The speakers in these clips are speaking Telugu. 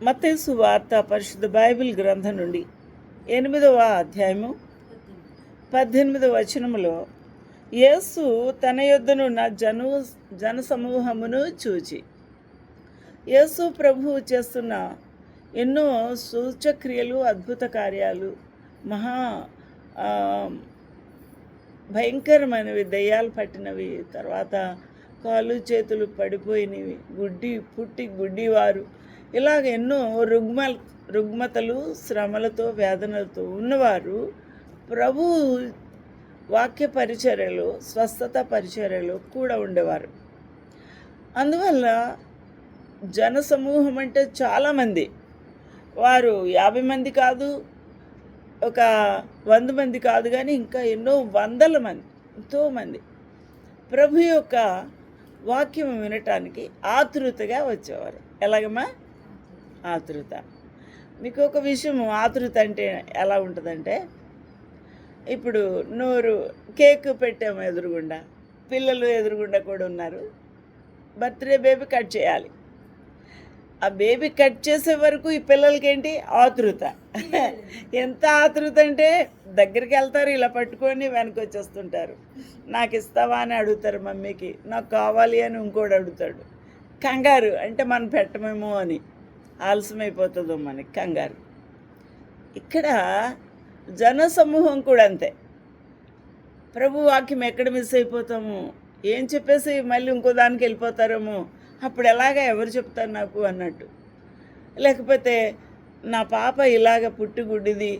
మత్తయి సువార్త పరిశుద్ధ బైబిల్ గ్రంథం నుండి 8వ అధ్యాయము 18వ వచనములో యేసు తన యొద్దనున్న జనసమూహమును చూచి, యేసు ప్రభువు చేస్తున్న ఎన్నో సూచక్రియలు, అద్భుత కార్యాలు, మహా భయంకరమైనవి, దయ్యాలు పట్టినవి, తర్వాత కాళ్ళు చేతులు పడిపోయినవి, గుడ్డివారు, ఇలాగ ఎన్నో రుగ్మతలు, శ్రమలతో, వేదనలతో ఉన్నవారు ప్రభు వాక్య పరిచర్యలో, స్వస్థత పరిచర్యలో కూడా ఉండేవారు. అందువల్ల జనసమూహం అంటే చాలామంది, వారు 50 మంది కాదు, ఒక 100 మంది కాదు, కానీ ఇంకా ఎన్నో వందల మంది, ఎంతోమంది ప్రభు యొక్క వాక్యం వినటానికి ఆతృతగా వచ్చేవారు. ఎలాగమ్మా? ఆతృత. మీకు ఒక విషయం, ఆతృత అంటే ఎలా ఉంటుందంటే, ఇప్పుడు కేక్ పెట్టాము ఎదురుగుండా, పిల్లలు ఎదురుగుండా కూడా ఉన్నారు, బర్త్డే బేబీ కట్ చేయాలి. ఆ బేబీ కట్ చేసే వరకు ఈ పిల్లలకి ఏంటి ఆతృత. ఎంత ఆతృత అంటే దగ్గరికి వెళ్తారు, ఇలా పట్టుకొని వెనక్కి వచ్చేస్తుంటారు. నాకు ఇస్తావా అని అడుగుతారు మమ్మీకి, నాకు కావాలి అని ఇంకోటి అడుగుతాడు. కంగారు అంటే మనం పెట్టమేమో అని, ఆలస్యమైపోతుందో మనకి కంగారు. ఇక్కడ జనసమూహం కూడా అంతే. ప్రభు వాక్యం ఎక్కడ మిస్ అయిపోతాము, ఏం చెప్పేసి మళ్ళీ ఇంకో దానికి వెళ్ళిపోతారేమో, అప్పుడు ఎలాగా ఎవరు చెప్తారు నాకు అన్నట్టు. లేకపోతే నా పాప ఇలాగ పుట్టిగుడ్డిది,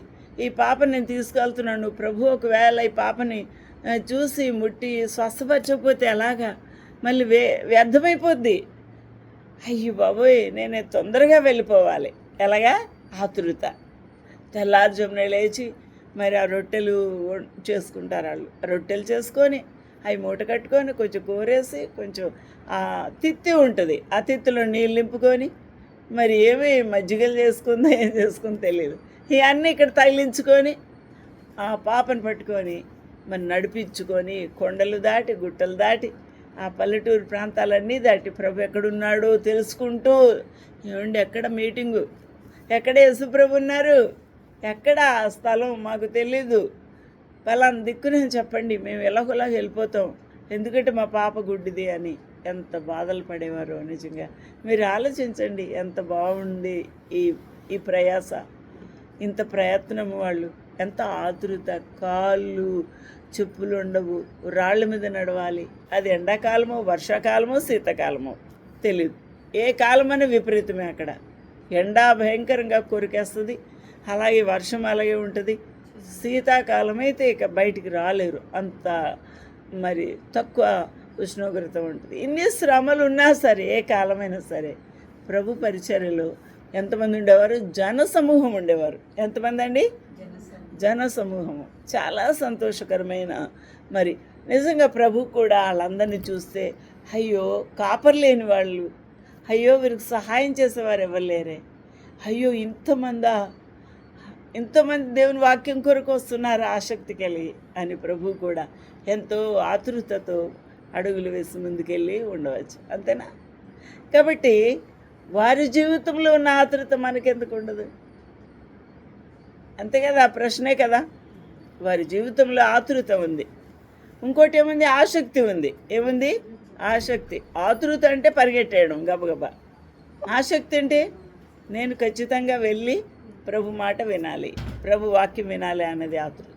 ఈ పాప నేను తీసుకెళ్తున్నాను, ప్రభు ఒకవేళ ఈ పాపని చూసి ముట్టి స్వస్థపరచకపోతే ఎలాగా, మళ్ళీ వ్యర్థమైపోద్ది. అయ్యో బాబోయ్, నేను తొందరగా వెళ్ళిపోవాలి. ఎలాగా? ఆతృత. తెల్లారుజామున లేచి మరి ఆ రొట్టెలు చేసుకుంటారు వాళ్ళు. రొట్టెలు చేసుకొని అవి మూట కట్టుకొని కొంచెం కూరేసి, కొంచెం ఆ తిత్తి ఉంటుంది, ఆ తిత్తిలో నీళ్ళు నింపుకొని, మరి ఏమి మజ్జిగలు చేసుకుందో ఏం చేసుకుందో తెలియదు, ఇవన్నీ ఇక్కడ తగిలించుకొని ఆ పాపను పట్టుకొని మరి నడిపించుకొని కొండలు దాటి, గుట్టలు దాటి, ఆ పల్లెటూరు ప్రాంతాలన్నీ దాటి ప్రభు ఎక్కడున్నాడో తెలుసుకుంటూ, ఏమండి ఎక్కడ మీటింగు, ఎక్కడ యేసుప్రభు ఉన్నారు, ఎక్కడ స్థలం మాకు తెలీదు, పలానా దిక్కునే చెప్పండి, మేము ఎలాగోలాగా వెళ్ళిపోతాం, ఎందుకంటే మా పాప గుడ్డిది అని ఎంత బాధలు పడేవారో. నిజంగా మీరు ఆలోచించండి, ఎంత బాగుంది ఈ ప్రయాస, ఇంత ప్రయత్నం, వాళ్ళు ఎంత ఆతృత, కాళ్ళు చెప్పులు ఉండవు, రాళ్ళ మీద నడవాలి. అది ఎండాకాలమో, వర్షాకాలమో, శీతాకాలమో తెలియదు, ఏ కాలమైనా విపరీతమే. అక్కడ ఎండ భయంకరంగా కొరికేస్తుంది, అలాగే వర్షం అలాగే ఉంటుంది. శీతాకాలం అయితే ఇక బయటికి రాలేరు, అంత మరి తక్కువ ఉష్ణోగ్రత ఉంటుంది. ఇన్ని శ్రమలు ఉన్నా సరే, ఏ కాలమైనా సరే ప్రభు పరిచర్యలో ఎంతమంది ఉండేవారు? జనసమూహం ఉండేవారు. ఎంతమంది అండి? జనసమూహము. చాలా సంతోషకరమైన, మరి నిజంగా ప్రభు కూడా వాళ్ళందరినీ చూస్తే, అయ్యో కాపర్లేని వాళ్ళు, అయ్యో వీరికి సహాయం చేసేవారు ఎవరు లేరే, అయ్యో ఇంతమంది దేవుని వాక్యం కొరకు వస్తున్నారు ఆసక్తి కలిగి అని ప్రభు కూడా ఎంతో ఆతృతతో అడుగులు వేసి ముందుకెళ్ళి ఉండవచ్చు. అంతేనా? కాబట్టి వారి జీవితంలో ఉన్న ఆతృత మనకెందుకు ఉండదు? అంతే కదా, ఆ ప్రశ్నే కదా. వారి జీవితంలో ఆతృత ఉంది. ఇంకోటి ఏముంది? ఆసక్తి ఉంది. ఏముంది? ఆసక్తి. ఆతృత అంటే పరిగెట్టేయడం గబగబా. ఆసక్తి అంటే నేను ఖచ్చితంగా వెళ్ళి ప్రభు మాట వినాలి, ప్రభు వాక్యం వినాలి అన్నది ఆతృత.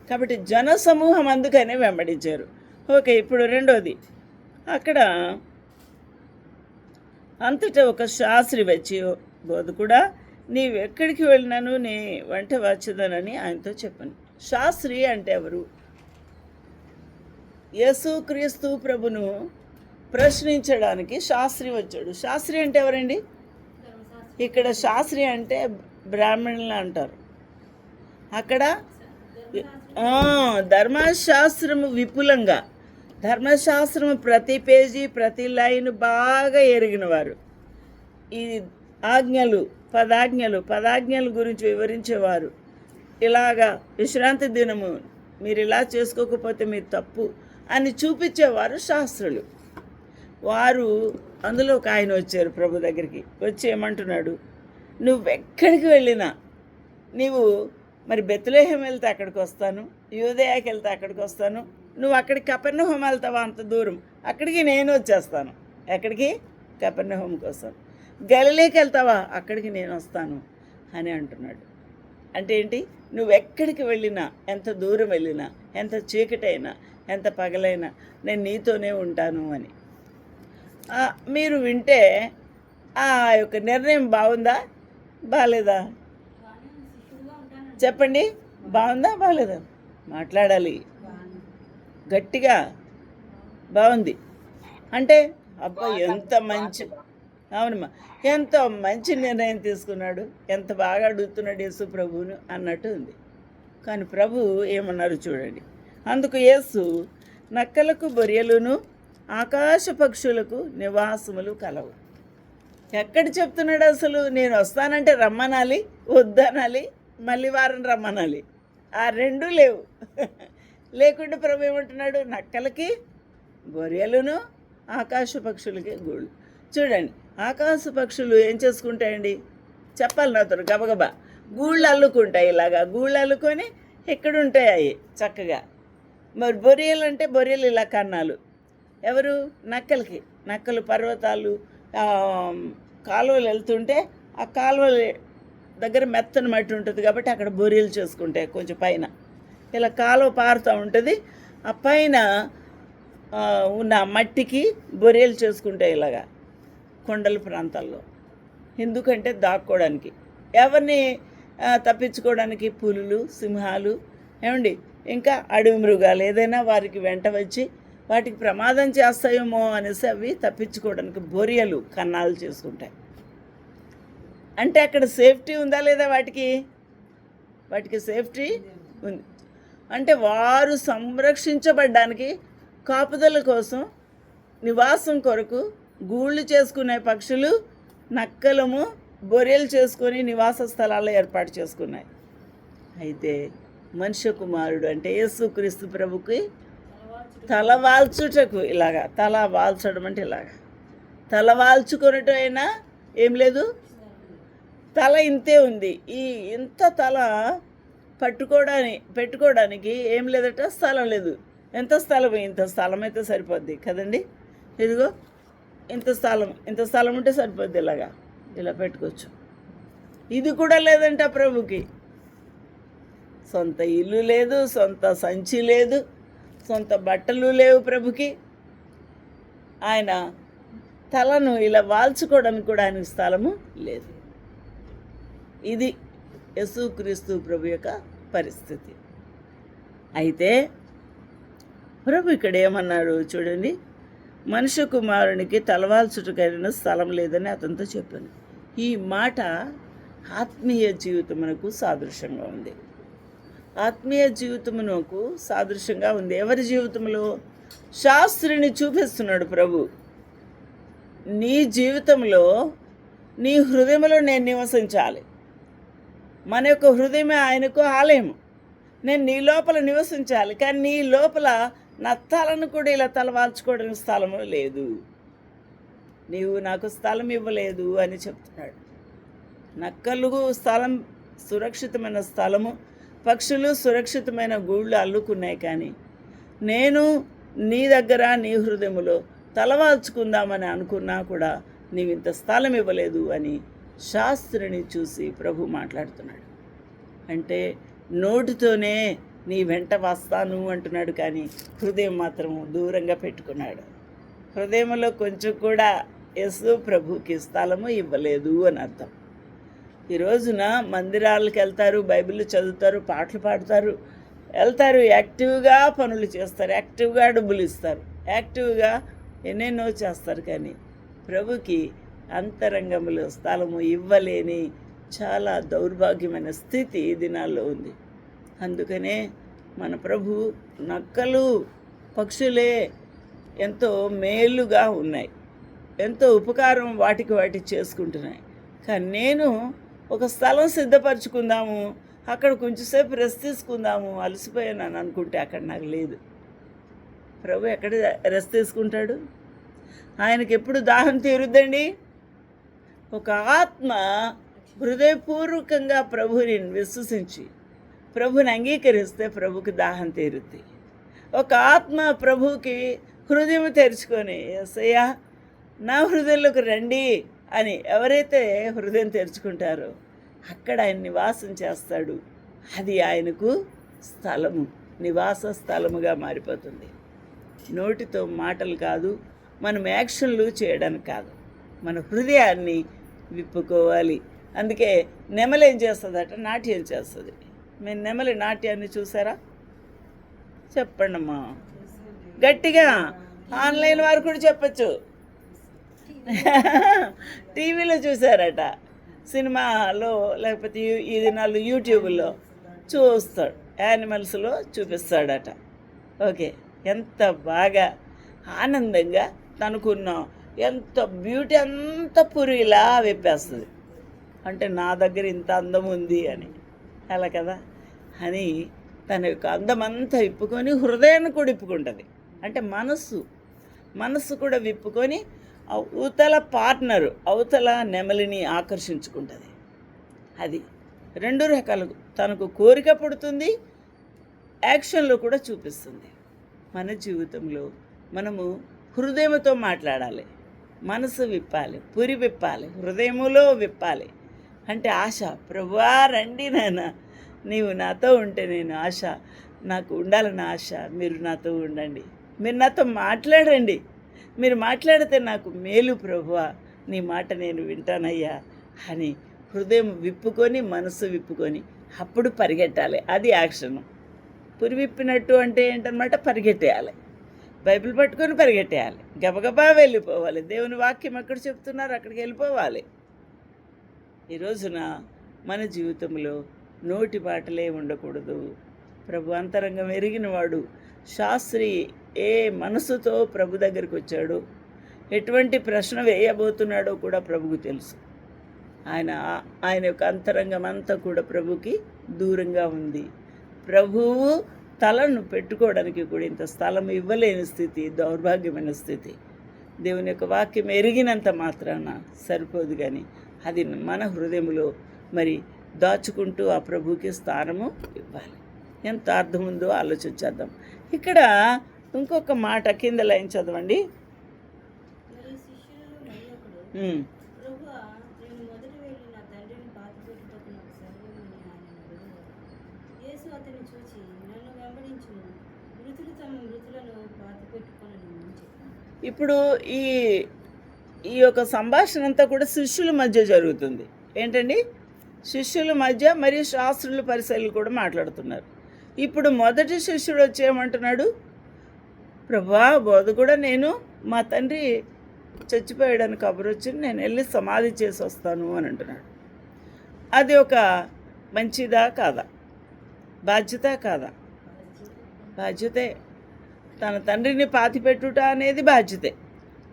కాబట్టి జనసమూహం అందుకనే వెంబడించారు. ఓకే, ఇప్పుడు రెండోది, అక్కడ అంతటా ఒక శాస్త్రి వచ్చి, బోధకుడా నీవు ఎక్కడికి వెళ్ళినాను నీ వెంట వచ్చేదనని ఆయనతో చెప్పాను. శాస్త్రి అంటే ఎవరు? యేసుక్రీస్తు ప్రభును ప్రశ్నించడానికి శాస్త్రి వచ్చాడు. శాస్త్రి అంటే ఎవరండి? ఇక్కడ శాస్త్రి అంటే బ్రాహ్మణులు అంటారు. అక్కడ ధర్మశాస్త్రము విపులంగా, ధర్మశాస్త్రము ప్రతి పేజీ, ప్రతి లైన్ బాగా ఎరిగినవారు. ఈ పదాజ్ఞలు గురించి వివరించేవారు. ఇలాగా విశ్రాంతి దినము మీరు ఇలా చేసుకోకపోతే మీరు తప్పు అని చూపించేవారు శాస్త్రులు. వారు అందులో ఒక ఆయన వచ్చారు ప్రభు దగ్గరికి. వచ్చి ఏమంటున్నాడు, నువ్వెక్కడికి వెళ్ళినా, నీవు మరి బెత్లెహేం వెళ్తే అక్కడికి వస్తాను, యూదయాకి వెళ్తే అక్కడికి వస్తాను, నువ్వు అక్కడికి కపెర్నహూము వెళ్తావా అంత దూరం, అక్కడికి నేను వచ్చేస్తాను. ఎక్కడికి? కపెర్నహూముకి వస్తాను. గలిలేకి వెళ్తావా, అక్కడికి నేను వస్తాను అని అంటున్నాడు. అంటే ఏంటి? నువ్వెక్కడికి వెళ్ళినా, ఎంత దూరం వెళ్ళినా, ఎంత చీకటైనా, ఎంత పగలైనా నేను నీతోనే ఉంటాను అని. మీరు వింటే ఆ యొక్క నిర్ణయం బాగుందా బాగాలేదా? చెప్పండి, బాగుందా బాగాలేదా? మాట్లాడాలి గట్టిగా. బాగుంది అంటే అబ్బా ఎంత మంచి, అవునమ్మా, ఎంతో మంచి నిర్ణయం తీసుకున్నాడు, ఎంత బాగా అడుగుతున్నాడు యేసు ప్రభువును అన్నట్టు ఉంది. కానీ ప్రభు ఏమన్నారు చూడండి. అందుకు యేసు, నక్కలకు బొరియలును ఆకాశ పక్షులకు నివాసములు కలవు. ఎక్కడ చెప్తున్నాడు అసలు? నేను వస్తానంటే రమ్మనాలి, వద్దనాలి, మళ్ళీ వారం రమ్మనాలి, ఆ రెండూ లేవు. లేకుండా ప్రభు ఏమంటున్నాడు? నక్కలకి బొరియలును ఆకాశ పక్షులకి గూళ్ళు. చూడండి, ఆకాశ పక్షులు ఏం చేసుకుంటాయండి? చెప్పాలి నాతో గబగబా. గూళ్ళు అల్లుకుంటాయి, ఇలాగా గూళ్ళు అల్లుకొని ఎక్కడుంటాయి అవి చక్కగా. మరి బొరియలు అంటే బొరియలు ఇలా కన్నాలు. ఎవరు? నక్కలకి. నక్కలు పర్వతాలు కాలువలు వెళ్తుంటే ఆ కాలువల దగ్గర మెత్తని మట్టి ఉంటుంది కాబట్టి అక్కడ బొరియలు చేసుకుంటాయి. కొంచెం పైన ఇలా కాలువ పారుతూ ఉంటుంది, ఆ పైన ఉన్న మట్టికి బొరియలు చేసుకుంటాయి ఇలాగా కొండల ప్రాంతాల్లో. ఎందుకంటే దాక్కోవడానికి, ఎవరిని తప్పించుకోవడానికి. పులులు, సింహాలు, ఏమండి, ఇంకా అడవి మృగాలు ఏదైనా వారికి వెంట వచ్చి వాటికి ప్రమాదం చేస్తాయేమో అనేసి అవి తప్పించుకోవడానికి బొరియలు కన్నాలు చేసుకుంటాయి. అంటే అక్కడ సేఫ్టీ ఉందా లేదా? వాటికి సేఫ్టీ ఉంది. అంటే వారు సంరక్షించబడ్డానికి, కాపుదల కోసం, నివాసం కొరకు గూళ్ళు చేసుకునే పక్షులు, నక్కలము బొరియలు చేసుకొని నివాస స్థలాలు ఏర్పాటు చేసుకున్నాయి. అయితే మనుష్య కుమారుడు అంటే యేసుక్రీస్తు ప్రభుకి తల వాల్చుటకు, ఇలాగా తల వాల్చడం అంటే ఇలాగా తల వాల్చుకొనటం అయినా ఏం లేదు, తల ఇంతే ఉంది. ఇంత తల పెట్టుకోవడానికి ఏం లేదట, స్థలం లేదు. ఎంత స్థలం? ఇంత స్థలం అయితే సరిపోద్ది కదండి. ఇదిగో ఇంత స్థలం ఉంటే సరిపోద్ది, ఇలా పెట్టుకోవచ్చు. ఇది కూడా లేదంట ప్రభుకి. సొంత ఇల్లు లేదు, సొంత సంచి లేదు, సొంత బట్టలు లేవు ప్రభుకి. ఆయన తలను ఇలా వాల్చుకోవడానికి కూడా ఆయనకు స్థలము లేదు. ఇది యేసుక్రీస్తు ప్రభు యొక్క పరిస్థితి. అయితే ప్రభు ఇక్కడ ఏమన్నాడు చూడండి, మనుష్య కుమారునికి తలవాల్చుటకైన స్థలం లేదని అతనితో చెప్పాను. ఈ మాట ఆత్మీయ జీవితమునకు సాదృశ్యంగా ఉంది. ఆత్మీయ జీవితమునకు సాదృశ్యంగా ఉంది. ఎవరి జీవితంలో? శాస్త్రిని చూపిస్తున్నాడు ప్రభు. నీ జీవితంలో, నీ హృదయంలో నేను నివసించాలి. మన యొక్క హృదయమే ఆయనకు ఆలయం. నేను నీ లోపల నివసించాలి. కానీ నీ లోపల నా తలను కూడా ఇలా తలవాల్చుకోవడానికి స్థలము లేదు. నీవు నాకు స్థలం ఇవ్వలేదు అని చెప్తున్నాడు. నక్కలు స్థలం, సురక్షితమైన స్థలము, పక్షులు సురక్షితమైన గూళ్ళు అల్లుకున్నాయి. కానీ నేను నీ దగ్గర, నీ హృదయములో తలవాల్చుకుందామని అనుకున్నా కూడా నీవు ఇంత స్థలం ఇవ్వలేదు అని శాస్త్రిని చూసి ప్రభు మాట్లాడుతున్నాడు. అంటే నోటితోనే నీ వెంట వస్తాను అంటున్నాడు, కానీ హృదయం మాత్రం దూరంగా పెట్టుకున్నాడు. హృదయంలో కొంచెం కూడా యేసు ప్రభుకి స్థలము ఇవ్వలేదు అని అర్థం. ఈ రోజున మందిరాలకు వెళ్తారు, బైబిల్ చదువుతారు, పాటలు పాడతారు, వెళ్తారు, యాక్టివ్గా పనులు చేస్తారు, యాక్టివ్గా డబ్బులు ఇస్తారు, యాక్టివ్గా ఎన్నెన్నో చేస్తారు. కానీ ప్రభుకి అంతరంగంలో స్థలము ఇవ్వలేని చాలా దౌర్భాగ్యమైన స్థితి ఈ దినాల్లో ఉంది. అందుకనే మన ప్రభు నక్కలు, పక్షులే ఎంతో మేలుగా ఉన్నాయి, ఎంతో ఉపకారం వాటి చేసుకుంటున్నాయి. కానీ నేను ఒక స్థలం సిద్ధపరచుకుందాము, అక్కడ కొంచెంసేపు రెస్ట్ తీసుకుందాము, అలసిపోయాను అనుకుంటే అక్కడ నాకు లేదు. ప్రభు ఎక్కడ రెస్ట్ తీసుకుంటాడు? ఆయనకి ఎప్పుడు దాహం తీరుద్దండి? ఒక ఆత్మ హృదయపూర్వకంగా ప్రభుని విశ్వసించి ప్రభుని అంగీకరిస్తే ప్రభుకి దాహం తీరుద్ది. ఒక ఆత్మ ప్రభుకి హృదయం తెరుచుకొని యేసయ్యా నా హృదయంలోకి రండి అని ఎవరైతే హృదయం తెరుచుకుంటారో అక్కడ ఆయన నివాసం చేస్తాడు. అది ఆయనకు స్థలము, నివాస స్థలముగా మారిపోతుంది. నోటితో మాటలు కాదు, మనం యాక్షన్లు చేయడానికి కాదు, మన హృదయాన్ని విప్పుకోవాలి. అందుకే నెమలి ఏం చేస్తుందట? నాట్యం చేస్తుంది. మీరు నెమలి నాట్యాన్ని చూసారా? చెప్పండి అమ్మా గట్టిగా. ఆన్లైన్ వారు కూడా చెప్పచ్చు. టీవీలో చూసారట, సినిమాలో లేకపోతే ఈ దినాలు యూట్యూబ్లో చూస్తాడు, యానిమల్స్లో చూపిస్తాడట. ఓకే, ఎంత బాగా ఆనందంగా తనకున్న ఎంత బ్యూటీ అంత పురిలా విప్పేస్తుంది. అంటే నా దగ్గర ఇంత అందం ఉంది అని, అలా కదా అని తన యొక్క అందమంతా విప్పుకొని హృదయాన్ని కూడా విప్పుకుంటుంది. అంటే మనస్సు కూడా విప్పుకొని అవతల పార్ట్నరు, అవతల నెమలిని ఆకర్షించుకుంటుంది. అది రెండు రకాలు, తనకు కోరిక పుడుతుంది, యాక్షన్లో కూడా చూపిస్తుంది. మన జీవితంలో మనము హృదయంతో మాట్లాడాలి, మనసు విప్పాలి, పురి విప్పాలి, హృదయములో విప్పాలి. అంటే ఆశ, ప్రభువా రండి నాన్న, నీవు నాతో ఉంటే నేను ఆశ, నాకు ఉండాలని ఆశ, మీరు నాతో ఉండండి, మీరు నాతో మాట్లాడండి, మీరు మాట్లాడితే నాకు మేలు ప్రభువా, నీ మాట నేను వింటానయ్యా అని హృదయం విప్పుకొని మనసు విప్పుకొని అప్పుడు పరిగెట్టాలి. అది యాక్షను. పురి విప్పినట్టు అంటే ఏంటన్నమాట? పరిగెట్టేయాలి, బైబిల్ పట్టుకొని పరిగెట్టేయాలి, గబగబా వెళ్ళిపోవాలి. దేవుని వాక్యం ఎక్కడ చెప్తున్నారు అక్కడికి వెళ్ళిపోవాలి. ఈ రోజున మన జీవితంలో నోటి మాటలే ఉండకూడదు. ప్రభు అంతరంగం ఎరిగినవాడు. శాస్త్రి ఏ మనసుతో ప్రభు దగ్గరికి వచ్చాడో, ఎటువంటి ప్రశ్న వేయబోతున్నాడో కూడా ప్రభుకు తెలుసు. ఆయన యొక్క అంతరంగం అంతా కూడా ప్రభుకి దూరంగా ఉంది. ప్రభువు తలను పెట్టుకోవడానికి కూడా ఇంత స్థలం ఇవ్వలేని స్థితి, దౌర్భాగ్యమైన స్థితి. దేవుని యొక్క వాక్యం ఎరిగినంత మాత్రాన సరిపోదు, కానీ అది మన హృదయంలో మరి దాచుకుంటూ ఆ ప్రభుకి స్థానము ఇవ్వాలి. ఎంత అర్థం ఉందో ఆలోచించేద్దాం. ఇక్కడ ఇంకొక మాట కింద లైన్ చదవండి. ఇప్పుడు ఈ యొక్క సంభాషణ అంతా కూడా శిష్యుల మధ్య జరుగుతుంది. ఏంటండి? శిష్యుల మధ్య మరియు శాస్త్రులు పరిశీలనలు కూడా మాట్లాడుతున్నారు. ఇప్పుడు మొదటి శిష్యుడు వచ్చి ఏమంటున్నాడు? ప్రభువా బోధకుడా, నేను మా తండ్రి చచ్చిపోయాడని కబురు వచ్చింది, నేను వెళ్ళి సమాధి చేసి వస్తాను అని అంటున్నాడు. అది ఒక మంచిదా కాదా? బాధ్యత కాదా? బాధ్యతే. తన తండ్రిని పాతిపెట్టుట అనేది బాధ్యతే.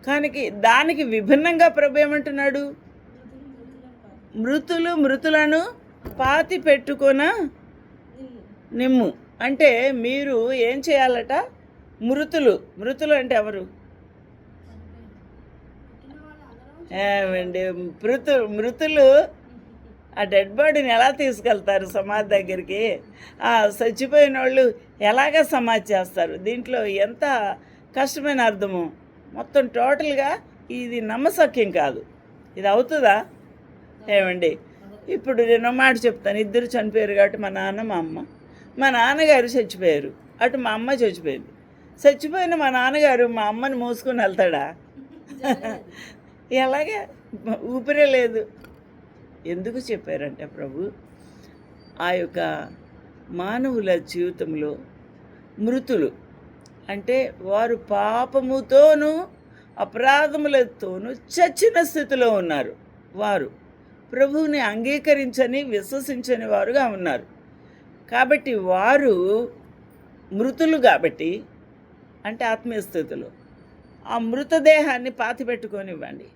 కానీ దానికి విభిన్నంగా ప్రభు ఏమంటున్నాడు? మృతులను పాతి పెట్టుకొన నిమ్ము. అంటే మీరు ఏం చేయాలట? మృతులు అంటే ఎవరు? ఏమండి, మృతులు ఆ డెడ్ బాడీని ఎలా తీసుకెళ్తారు సమాధి దగ్గరికి? ఆ చచ్చిపోయిన వాళ్ళు ఎలాగ సమాధి చేస్తారు? దీంట్లో ఎంత కష్టమైన అర్థము. మొత్తం టోటల్గా ఇది నమ్మశక్యం కాదు. ఇది అవుతుందా? ఏమండి, ఇప్పుడు నేను మాట చెప్తాను. ఇద్దరు చనిపోయారు కాబట్టి మా నాన్న మా అమ్మ. మా నాన్నగారు చచ్చిపోయారు, అటు మా అమ్మ చచ్చిపోయింది. చచ్చిపోయిన మా నాన్నగారు మా అమ్మని మోసుకొని వెళ్తాడా? ఎలాగే ఊపిరే లేదు. ఎందుకు చెప్పారంటే ప్రభు ఆ యొక్క మానవుల జీవితంలో మృతులు అంటే వారు పాపముతోనూ అపరాధములతోనూ చచ్చిన స్థితిలో ఉన్నారు. వారు ప్రభువుని అంగీకరించని విశ్వసించని వారుగా ఉన్నారు. కాబట్టి వారు మృతులు కాబట్టి, అంటే ఆత్మీయ స్థితిలో ఆ మృతదేహాన్ని పాతిపెట్టుకొనివ్వండి.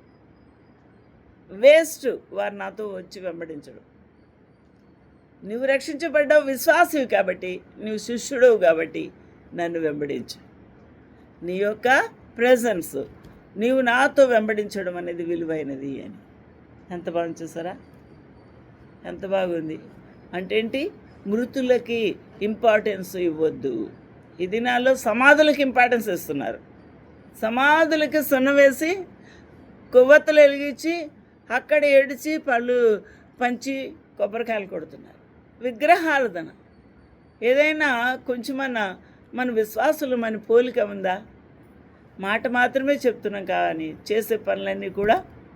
వేస్ట్ వారు నాతో వచ్చి వెంబడించడం. నువ్వు రక్షించబడ్డావు, విశ్వాసివి కాబట్టి, నువ్వు శిష్యుడవు కాబట్టి నన్ను వెంబడించు. నీ యొక్క ప్రెజెన్స్, నీవు నాతో వెంబడించడం అనేది విలువైనది అని. ఎంత బాగుంది చూసారా, ఎంత బాగుంది. అంటే ఏంటి? మృతులకి ఇంపార్టెన్స్ ఇవ్వద్దు. ఈ దినాల్లో సమాధులకి ఇంపార్టెన్స్ ఇస్తున్నారు. సమాధులకి సున్న వేసి కొవ్వొత్తులు వెలిగించి అక్కడ ఏడిచి పళ్ళు పంచి కొబ్బరికాయలు కొడుతున్నారు. విగ్రహారాధన. ఏదైనా కొంచెమన్నా మన విశ్వాసులు మన పోలిక ఉందా? మాట మాత్రమే చెప్తున్నాం కానీ చేసే పనులన్నీ కూడా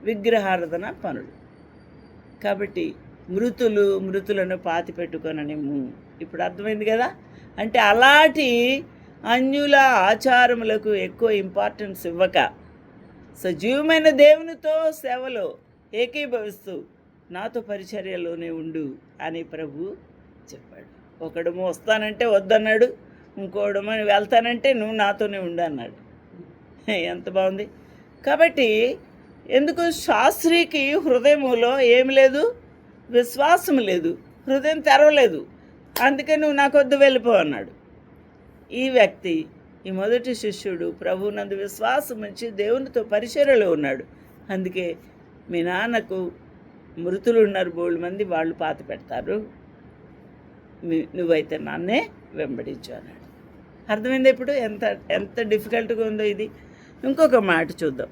విగ్రహారాధన పనులు. కాబట్టి మృతులను పాతి పెట్టుకొననిమ్ము. ఇప్పుడు అర్థమైంది కదా. అంటే అలాంటి అన్యుల ఆచారములకు ఎక్కువ ఇంపార్టెన్స్ ఇవ్వక సజీవమైన దేవునితో సేవలో ఏకీభవిస్తూ నాతో పరిచర్యలోనే ఉండు అని ప్రభు చెప్పాడు. ఒకడేమో వస్తానంటే వద్దన్నాడు, ఇంకోడేమో వెళ్తానంటే నువ్వు నాతోనే ఉండు అన్నాడు. ఎంత బాగుంది. కాబట్టి ఎందుకు శాస్త్రికి హృదయములో ఏమి లేదు, విశ్వాసం లేదు, హృదయం తెరవలేదు. అందుకే నువ్వు నాకొద్దు వెళ్ళిపో అన్నాడు. ఈ వ్యక్తి, ఈ మొదటి శిష్యుడు ప్రభువునందు విశ్వాసం ఉంచి దేవునితో పరిచర్యలో ఉన్నాడు. అందుకే మీ నాన్నకు మృతులు ఉన్నారు బోళ్ళు మంది, వాళ్ళు పాతి పెడతారు, నువ్వైతే నన్నే వెంబడించు అన్నాడు. అర్థమైంది ఇప్పుడు ఎంత ఎంత డిఫికల్ట్గా ఉందో ఇది. ఇంకొక మాట చూద్దాం,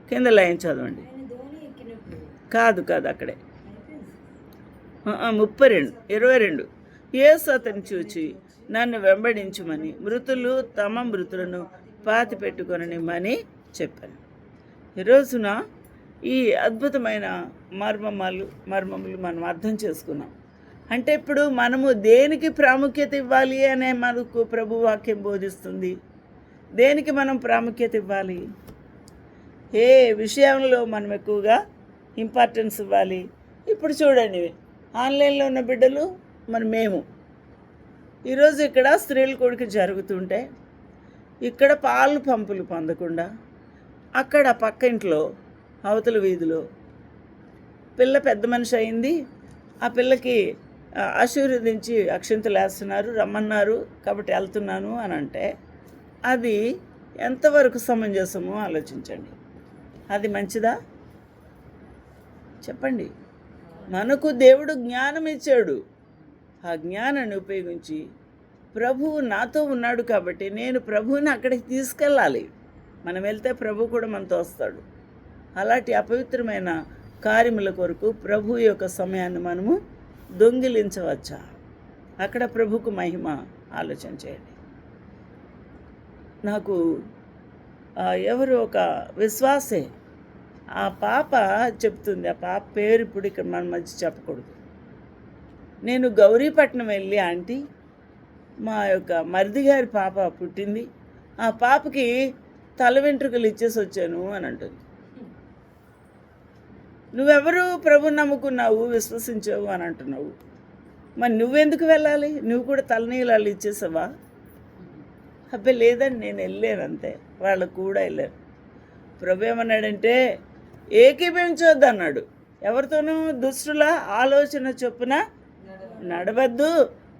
కింద లైన్ చదవండి. కాదు అక్కడే 22 యేసు అతన్ని చూచి నన్ను వెంబడించుమని మృతులు తమ మృతులను పాతి పెట్టుకొననిమ్మని చెప్పాను. ఈరోజున ఈ అద్భుతమైన మర్మములు మనం అర్థం చేసుకున్నాం. అంటే ఇప్పుడు మనము దేనికి ప్రాముఖ్యత ఇవ్వాలి అనే మనకు ప్రభు వాక్యం బోధిస్తుంది. దేనికి మనం ప్రాముఖ్యత ఇవ్వాలి, ఏ విషయంలో మనం ఎక్కువగా ఇంపార్టెన్స్ ఇవ్వాలి. ఇప్పుడు చూడండి, ఆన్లైన్లో ఉన్న బిడ్డలు మేము ఈరోజు ఇక్కడ స్త్రీల కొడుకు జరుగుతుంటే ఇక్కడ పాలు పంపులు పొందకుండా అక్కడ పక్క ఇంట్లో అవతల వీధిలో పిల్ల పెద్ద మనిషి అయింది, ఆ పిల్లకి ఆశీర్వదించి అక్షింతలు వేస్తున్నారు, రమ్మన్నారు కాబట్టి వెళ్తున్నాను అని అంటే అది ఎంతవరకు సమంజసమో ఆలోచించండి. అది మంచిదా చెప్పండి. మనకు దేవుడు జ్ఞానం ఇచ్చాడు. ఆ జ్ఞానాన్ని ఉపయోగించి ప్రభువు నాతో ఉన్నాడు కాబట్టి నేను ప్రభువుని అక్కడికి తీసుకెళ్ళాలి. మనం వెళ్తే ప్రభు కూడా మనతో వస్తాడు. అలాంటి అపవిత్రమైన కార్యముల కొరకు ప్రభు యొక్క సమయాన్ని మనము దొంగిలించవచ్చా? అక్కడ ప్రభుకు మహిమ ఆలోచన చేయండి. నాకు ఎవరు ఒక విశ్వాసే, ఆ పాప చెప్తుంది, ఆ పాప పేరు ఇప్పుడు ఇక్కడ మన మధ్య చెప్పకూడదు. నేను గౌరీపట్నం వెళ్ళి ఆంటీ మా యొక్క మరిది గారి పాప పుట్టింది, ఆ పాపకి తల వెంట్రుకలు ఇచ్చేసి వచ్చాను అని అంటుంది. నువ్వెవరు ప్రభు నమ్ముకున్నావు, విశ్వసించావు అని అంటున్నావు, మరి నువ్వెందుకు వెళ్ళాలి? నువ్వు కూడా తలనీళ్ళు ఇచ్చేసావా? అబ్బాయి లేదండి నేను వెళ్ళాను అంతే, వాళ్ళకు కూడా వెళ్ళాను. ప్రభు ఏమన్నాడంటే ఏకీభవించవద్దు అన్నాడు. ఎవరితోనూ దుష్టుల ఆలోచన చొప్పున నడవద్దు,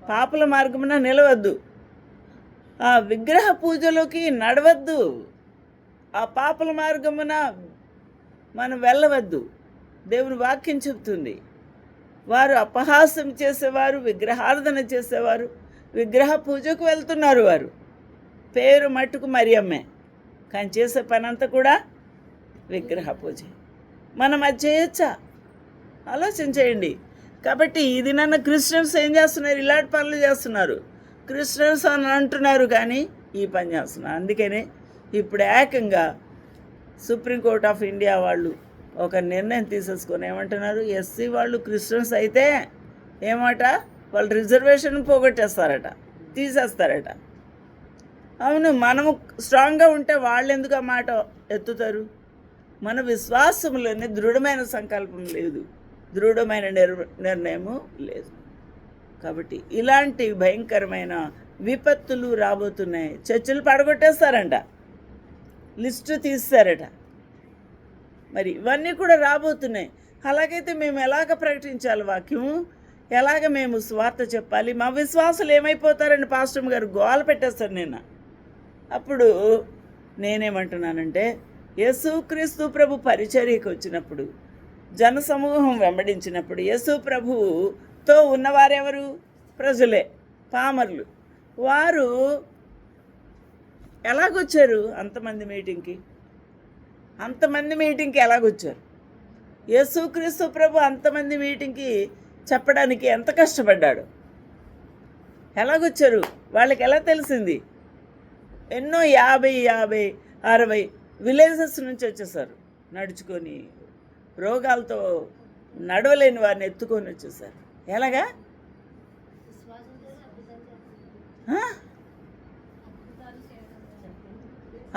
పాపల మార్గమున నిలవద్దు, ఆ విగ్రహ పూజలోకి నడవద్దు, ఆ పాపల మార్గమున మనం వెళ్ళవద్దు. దేవుని వాక్యం చెప్తుంది. వారు అపహాస్యం చేసేవారు, విగ్రహారాధన చేసేవారు, విగ్రహ పూజకు వెళ్తున్నారు. వారు పేరు మట్టుకు మరియమ్మే, కానీ చేసే పని అంతా కూడా విగ్రహ పూజ. మనం అది చేయొచ్చా? ఆలోచన చేయండి. కాబట్టి ఇది నన్ను క్రిస్టియన్స్ ఏం చేస్తున్నారు? ఇలాంటి పనులు చేస్తున్నారు. క్రిస్టియన్స్ అని అంటున్నారు కానీ ఈ పని చేస్తున్నారు. అందుకనే ఇప్పుడు ఏకంగా సుప్రీంకోర్ట్ ఆఫ్ ఇండియా వాళ్ళు ఒక నిర్ణయం తీసేసుకొని ఏమంటున్నారు, ఎస్సీ వాళ్ళు క్రిస్టియన్స్ అయితే ఏమాట వాళ్ళు రిజర్వేషన్ పోగొట్టేస్తారట, తీసేస్తారట. అవును, మనము స్ట్రాంగ్గా ఉంటే వాళ్ళు ఎందుకు ఆ మాట ఎత్తుతారు? మన విశ్వాసంలోనే దృఢమైన సంకల్పం లేదు, దృఢమైన నిర్ణయము లేదు. కాబట్టి ఇలాంటి భయంకరమైన విపత్తులు రాబోతున్నాయి. చర్చలు పడగొట్టేస్తారంట, లిస్టు తీస్తారట. మరి ఇవన్నీ కూడా రాబోతున్నాయి. అలాగైతే మేము ఎలాగ ప్రకటించాలి వాక్యం? ఎలాగ మేము స్వార్థ చెప్పాలి? మా విశ్వాసులు ఏమైపోతారని పాస్టర్ గారు గోల పెట్టేస్తారు నిన్న. అప్పుడు నేనేమంటున్నానంటే యేసుక్రీస్తు ప్రభు పరిచర్యకు వచ్చినప్పుడు, జనసమూహం వెంబడించినప్పుడు యేసు ప్రభువుతో ఉన్నవారెవరు? ప్రజలే, పామరులు. వారు ఎలాగొచ్చారు అంతమంది మీటింగ్కి ఎలాగొచ్చారు? యేసుక్రీస్తు ప్రభు అంతమంది మీటింగ్కి చెప్పడానికి ఎంత కష్టపడ్డాడు? ఎలాగొచ్చారు? వాళ్ళకి ఎలా తెలిసింది? ఎన్నో 50, 60 విలేజెస్ నుంచి వచ్చేసారు నడుచుకొని. రోగాలతో నడవలేని వారిని ఎత్తుకొని వచ్చేసారు. ఎలాగా?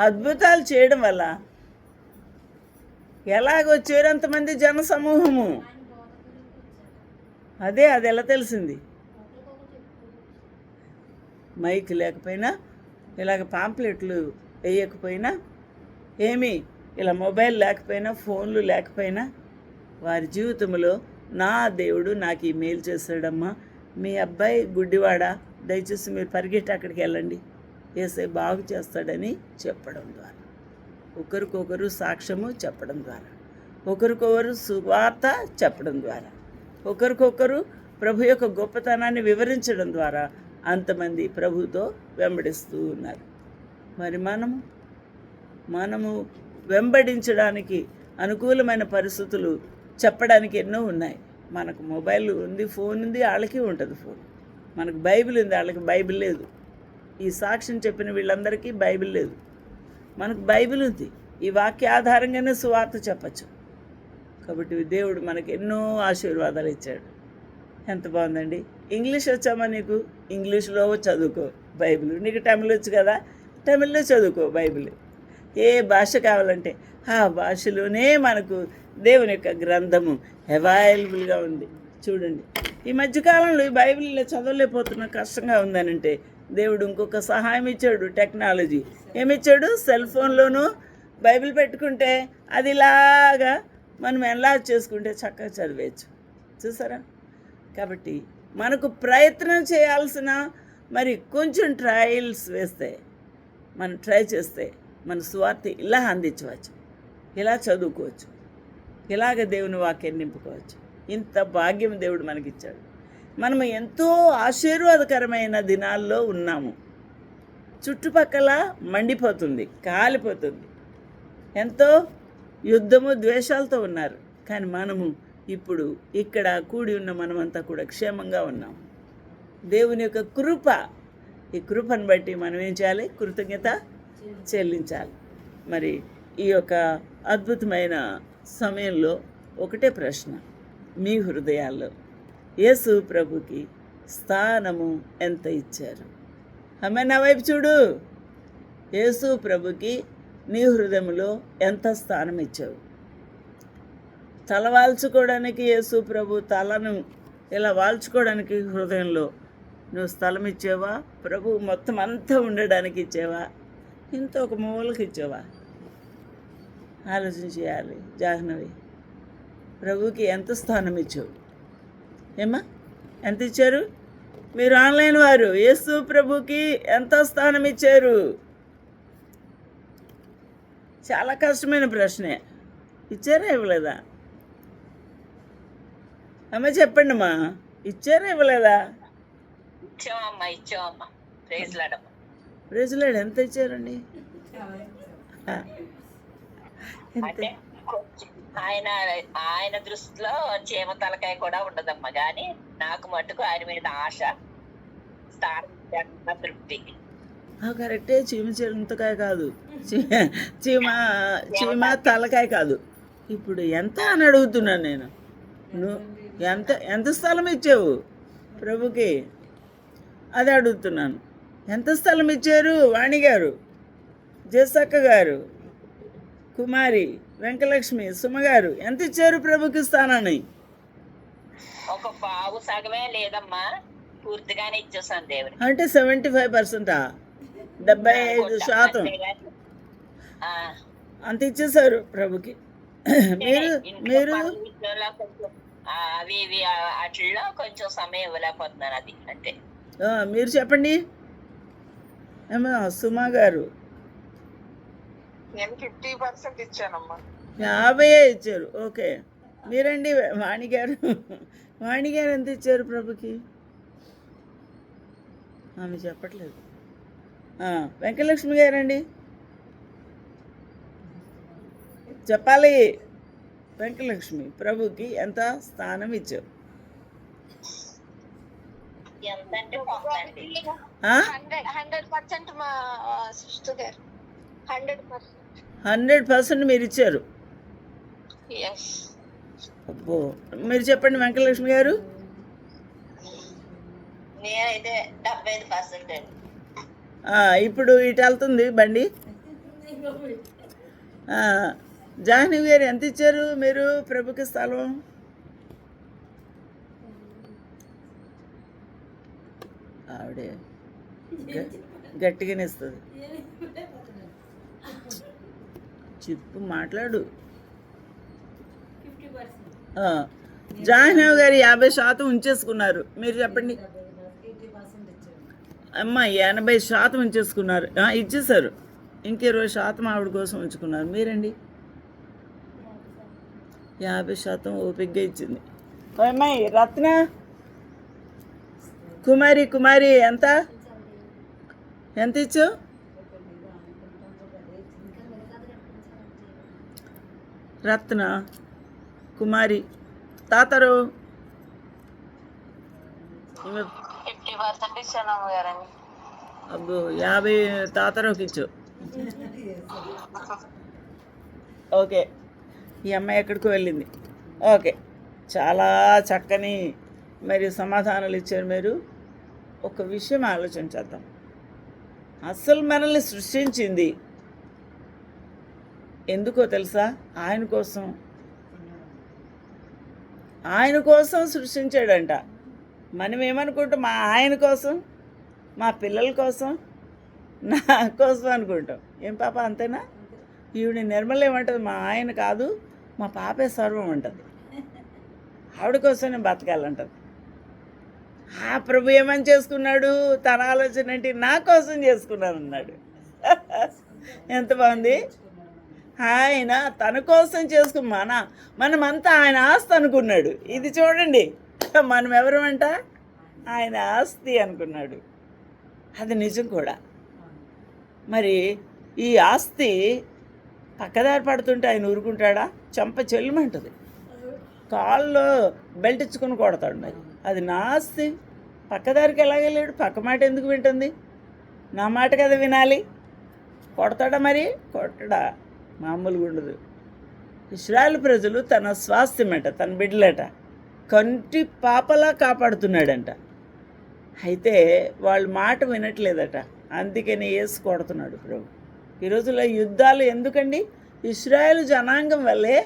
అద్భుతాలు చేయడం వల్ల. ఎలాగొచ్చారు అంతమంది జన సమూహము? అది ఎలా తెలిసింది? మైక్ లేకపోయినా, ఇలాగ పాంప్లెట్లు వేయకపోయినా, ఇలా మొబైల్ లేకపోయినా, ఫోన్లు లేకపోయినా, వారి జీవితంలో నా దేవుడు నాకు ఈ మేలు చేశాడమ్మా, మీ అబ్బాయి గుడ్డివాడా, దయచేసి మీరు పరిగెట్టి అక్కడికి వెళ్ళండి, యేసయ్య బాగు చేస్తాడని చెప్పడం ద్వారా, ఒకరికొకరు సాక్ష్యము చెప్పడం ద్వారా, ఒకరికొకరు సువార్త చెప్పడం ద్వారా, ఒకరికొకరు ప్రభు యొక్క గొప్పతనాన్ని వివరించడం ద్వారా అంతమంది ప్రభుతో వెంబడిస్తూ ఉన్నారు. మరి మనము వెంబడించడానికి అనుకూలమైన పరిస్థితులు చెప్పడానికి ఎన్నో ఉన్నాయి. మనకు మొబైల్ ఉంది, ఫోన్ ఉంది, వాళ్ళకి ఉంటుంది ఫోన్. మనకు బైబిల్ ఉంది, వాళ్ళకి బైబిల్ లేదు. ఈ సాక్ష్యం చెప్పిన వీళ్ళందరికీ బైబిల్ లేదు. మనకు బైబిల్ ఉంది. ఈ వాక్య ఆధారంగానే సువార్త చెప్పచ్చు. కాబట్టి దేవుడు మనకు ఎన్నో ఆశీర్వాదాలు ఇచ్చాడు. ఎంత బాగుందండి. ఇంగ్లీష్ వచ్చామా నీకు? ఇంగ్లీష్లో చదువుకో బైబిల్. నీకు తమిళ్ వచ్చు కదా, తమిళ్లో చదువుకో బైబిల్. ఏ భాష కావాలంటే ఆ భాషలోనే మనకు దేవుని యొక్క గ్రంథము అవైలబుల్గా ఉంది. చూడండి, ఈ మధ్యకాలంలో ఈ బైబిల్ చదవలేకపోతున్నా, కష్టంగా ఉందనంటే దేవుడు ఇంకొక సహాయం ఇచ్చాడు. టెక్నాలజీ ఏమిచ్చాడు? సెల్ ఫోన్లోనూ బైబిల్ పెట్టుకుంటే అది ఇలాగా మనం ఎన్లార్జ్ చేసుకుంటే చక్కగా చదివేయచ్చు. చూసారా? కాబట్టి మనకు ప్రయత్నం చేయాల్సిన, మరి కొంచెం ట్రయల్స్ వేస్తే, మనం ట్రై చేస్తే మన సువార్త ఇలా అందించవచ్చు, ఇలా చదువుకోవచ్చు, ఇలాగ దేవుని వాక్యాన్ని నింపుకోవచ్చు. ఇంత భాగ్యం దేవుడు మనకిచ్చాడు. మనము ఎంతో ఆశీర్వాదకరమైన దినాల్లో ఉన్నాము. చుట్టుపక్కల మండిపోతుంది, కాలిపోతుంది, ఎంతో యుద్ధము ద్వేషాలతో ఉన్నారు. కానీ మనము ఇప్పుడు ఇక్కడ కూడి ఉన్న మనమంతా కూడా క్షేమంగా ఉన్నాం. దేవుని యొక్క కృప, ఈ కృపను బట్టి మనం ఏం చేయాలి? కృతజ్ఞత చెల్లించాలి. మరి ఈ యొక్క అద్భుతమైన సమయంలో ఒకటే ప్రశ్న మీ హృదయాల్లో, యేసు ప్రభుకి స్థానము ఎంత ఇచ్చారు? అమ్మ నా వైపు చూడు. యేసు ప్రభుకి నీ హృదయంలో ఎంత స్థానం ఇచ్చావు? తల వాల్చుకోవడానికి యేసు ప్రభు తలను ఇలా వాల్చుకోవడానికి హృదయంలో నువ్వు స్థలం ఇచ్చావా? ప్రభు మొత్తం అంతా ఉండడానికి ఇచ్చావా? ఇంత ఒక మూలకి ఇచ్చావా? ఆలోచన చేయాలి. జాహ్నవి, ప్రభుకి ఎంత స్థానం ఇచ్చావు? ఏమ్మా, ఎంత ఇచ్చారు? మీరు ఆన్లైన్ వారు యేసు ప్రభుకి ఎంత స్థానం ఇచ్చారు? చాలా కష్టమైన ప్రశ్నే. ఇచ్చారా ఇవ్వలేదా? అమ్మ చెప్పండి అమ్మా, ఇచ్చారా ఇవ్వలేదా? ఇచ్చామమ్మా. ప్రైజ్లాడ్ ఎంత ఇచ్చారండి? అంటే ఆయన ఆయన దృష్టిలో చీమ తలకాయ కూడా ఉండదమ్మా, కానీ నాకు మటుకు ఆయన మీద ఆశ, తృప్తి. కరెక్టే. చీమ చింతకాయ కాదు, చీమ తలకాయ కాదు. ఇప్పుడు ఎంత అని అడుగుతున్నాను నేను. నువ్వు ఎంత స్థలం ఇచ్చావు ప్రభుకి? అది అడుగుతున్నాను. ఎంత స్థలం ఇచ్చారు? వాణి గారు, జేసక్క గారు, కుమారి, వెంకలక్ష్మి, సుమగారు ఎంత ఇచ్చారు ప్రభుకి స్థానాన్ని? ఒక పావు సగమే లేదమ్మా, పూర్తిగానే ఇచ్చేసాను దేవుని. అంటే 75%, 75% అంత ఇచ్చేసారు ప్రభుకి. మీరు అవి ఇవి అట్లా కొంచెం సమయం ఇవ్వలేకపోతున్నాను, అది అంతే. మీరు చెప్పండి. ఏమో సుమా గారు, నేను 50% ఇచ్చానమ్మా. 50 ఇచ్చారు. ఓకే. మీరండి వాణి గారు, వాణి గారు ఎంత ఇచ్చారు ప్రభుకి? ఆమె చెప్పట్లేదు. వెంకటలక్ష్మి గారండి చెప్పాలి. వెంకటలక్ష్మి ప్రభుకి ఎంత స్థానం ఇచ్చారు? ఎంతంటే పొందండి. 100% మా సిస్టర్ గారు 100%. 100% మీరు ఇచ్చారు. ఎస్. అబ్బో, మీరు చెప్పండి వెంకటలక్ష్మి గారు. నేనైతే 75% అండి. ఇప్పుడు ఇటు వెళ్తుంది బండి. జాహ్నవి గారు ఎంత ఇచ్చారు మీరు ప్రభుకి స్థలం? ఆవిడే గట్టిగానే ఇస్తుంది. చెప్పు, మాట్లాడు. జాహ్నవి గారు 50% ఉంచేసుకున్నారు. మీరు చెప్పండి. అమ్మ 80% ఉంచేసుకున్నారు, ఇచ్చేసారు. ఇంక 20% ఆవిడ కోసం ఉంచుకున్నారు. మీరండి 50% ఓపికగా ఇచ్చింది. అమ్మాయి రత్న కుమారి ఎంత ఇచ్చావు? రత్న కుమారి తాతరు 50% ఇచ్చాను అమ్మగారండి. అబ్బో, 50 తాతరుకి ఇచ్చావు. ఓకే, ఈ అమ్మాయి ఎక్కడికో వెళ్ళింది. ఓకే, చాలా చక్కని మరి సమాధానాలు ఇచ్చారు మీరు. ఒక విషయం ఆలోచించేద్దాం. అసలు మనల్ని సృష్టించింది ఎందుకో తెలుసా? ఆయన కోసం సృష్టించాడంట. మనం ఏమనుకుంటాం? ఆయన కోసం, మా పిల్లల కోసం, నా కోసం అనుకుంటాం. ఏం పాప అంతేనా? ఈవిడ నిర్మల ఏమంటుంది? మా ఆయన కాదు, మా పాపే సర్వం అంటుంది. ఆవిడ కోసం నేను బతకాలంటది. ప్రభు ఏమని చేసుకున్నాడు? తన ఆలోచన ఏంటి? నా కోసం చేసుకున్నాను అన్నాడు. ఎంత బాగుంది. ఆయన తన కోసం మనమంతా ఆయన ఆస్తి అనుకున్నాడు. ఇది చూడండి, మనం ఎవరమంట? ఆయన ఆస్తి అనుకున్నాడు. అది నిజం కూడా. మరి ఈ ఆస్తి పక్కదారి పడుతుంటే ఆయన ఊరుకుంటాడా? చంప చెల్లుమంటుంది, కాళ్ళు బెల్ట్ ఇచ్చుకుని కొడతాడు. మరి అది నా ఆస్తి. పక్కదారికి ఎలాగెళ్ళాడు? పక్క మాట ఎందుకు వింటుంది? నా మాట కదా వినాలి. కొడతాడా? మరి కొట్టడా? మామూలుగా ఉండదు. ఇశ్రాయేలు ప్రజలు తన స్వాస్థ్యమట, తన బిడ్డలట, కంటి పాపలా కాపాడుతున్నాడంట. అయితే వాళ్ళు మాట వినట్లేదట. అందుకని యేసు కొడుతున్నాడు ప్రభు. ఈ రోజుల్లో యుద్ధాలు ఎందుకండి? ఇశ్రాయేలు జనాంగం వల్లే,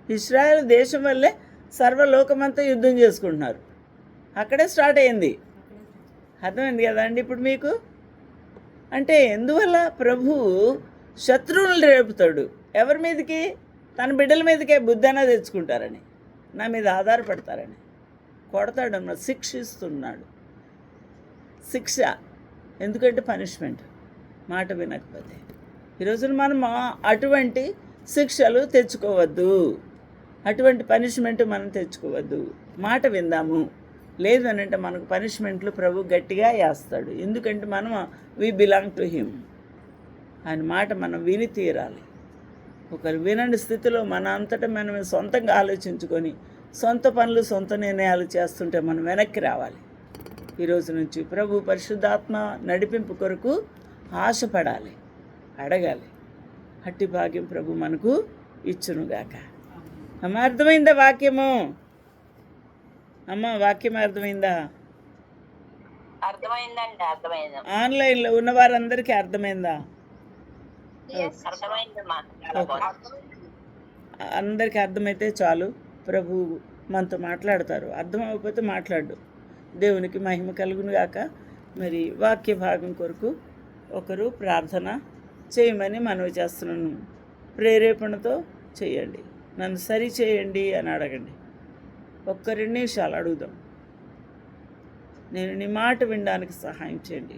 ఇశ్రాయేలు దేశం వల్లే సర్వలోకమంతా యుద్ధం చేసుకుంటున్నారు. అక్కడే స్టార్ట్ అయింది. అర్థమైంది కదా అండి ఇప్పుడు మీకు? అంటే ఎందువల్ల? ప్రభువు శత్రువులను రేపుతాడు. ఎవరి మీదకి? తన బిడ్డల మీదకే బుద్ధైనా తెచ్చుకుంటారని, నా మీద ఆధారపడతారని కొడతాడన్న, శిక్షిస్తున్నాడు. శిక్ష ఎందుకంటే పనిష్మెంట్, మాట వినకపోతే. ఈరోజున మనం అటువంటి శిక్షలు తెచ్చుకోవద్దు, అటువంటి పనిష్మెంట్ మనం తెచ్చుకోవద్దు. మాట విందాము. లేదు అని అంటే మనకు పనిష్మెంట్లు ప్రభు గట్టిగా వేస్తాడు. ఎందుకంటే మనం వి బిలాంగ్ టు హిమ్. ఆయన మాట మనం విని తీరాలి. ఒకరు వినని స్థితిలో మన అంతటా మనం సొంతంగా ఆలోచించుకొని సొంత పనులు, సొంత నిర్ణయాలు చేస్తుంటే మనం వెనక్కి రావాలి. ఈరోజు నుంచి ప్రభు పరిశుద్ధాత్మ నడిపింపు కొరకు ఆశపడాలి, అడగాలి. అట్టి భాగ్యం ప్రభు మనకు ఇచ్చునుగాక. అమ్మ, అర్థమైందా వాక్యము? అమ్మ, వాక్యం అర్థమైందా? అర్థమైందండి. అర్థమైంది. ఆన్లైన్లో ఉన్న వారందరికీ అర్థమైందా? అర్థమైందమ్మా. అందరికీ అర్థమైతే చాలు. ప్రభు మనతో మాట్లాడతారు. అర్థం అవ్వకపోతే మాట్లాడు. దేవునికి మహిమ కలుగును గాక. మరి వాక్య భాగం కొరకు ఒకరు ప్రార్థన చేయమని మనవి చేస్తున్నాను. ప్రేరేపణతో చేయండి. నన్ను సరి చేయండి అని అడగండి. ఒక్క 2 నిమిషాలు అడుగుదాం. నేను నీ మాట వినడానికి సహాయం చేయండి.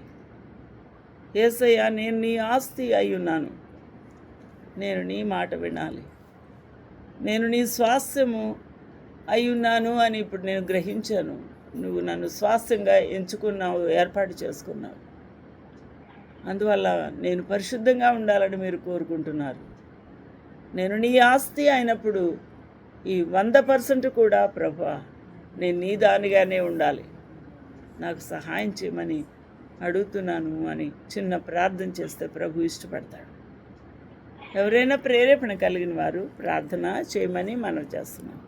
యేసయ్యా, నేను నీ ఆస్తి అయి ఉన్నాను. నేను నీ మాట వినాలి, నేను నీ స్వాస్థ్యము అయ్యున్నాను అని ఇప్పుడు నేను గ్రహించాను. నువ్వు నన్ను స్వాస్థ్యంగా ఎంచుకున్నావు, ఏర్పాటు చేసుకున్నావు. అందువల్ల నేను పరిశుద్ధంగా ఉండాలని మీరు కోరుకుంటున్నారు. నేను నీ ఆస్తి అయినప్పుడు ఈ 100% కూడా ప్రభా నేను నీ దానిగానే ఉండాలి, నాకు సహాయం చేయమని అడుగుతున్నాను అని చిన్న ప్రార్థన చేస్తే ప్రభు ఇష్టపడతాడు. ఎవరైనా ప్రేరేపణ కలిగిన వారు ప్రార్థన చేయమని మనం చేస్తున్నాం.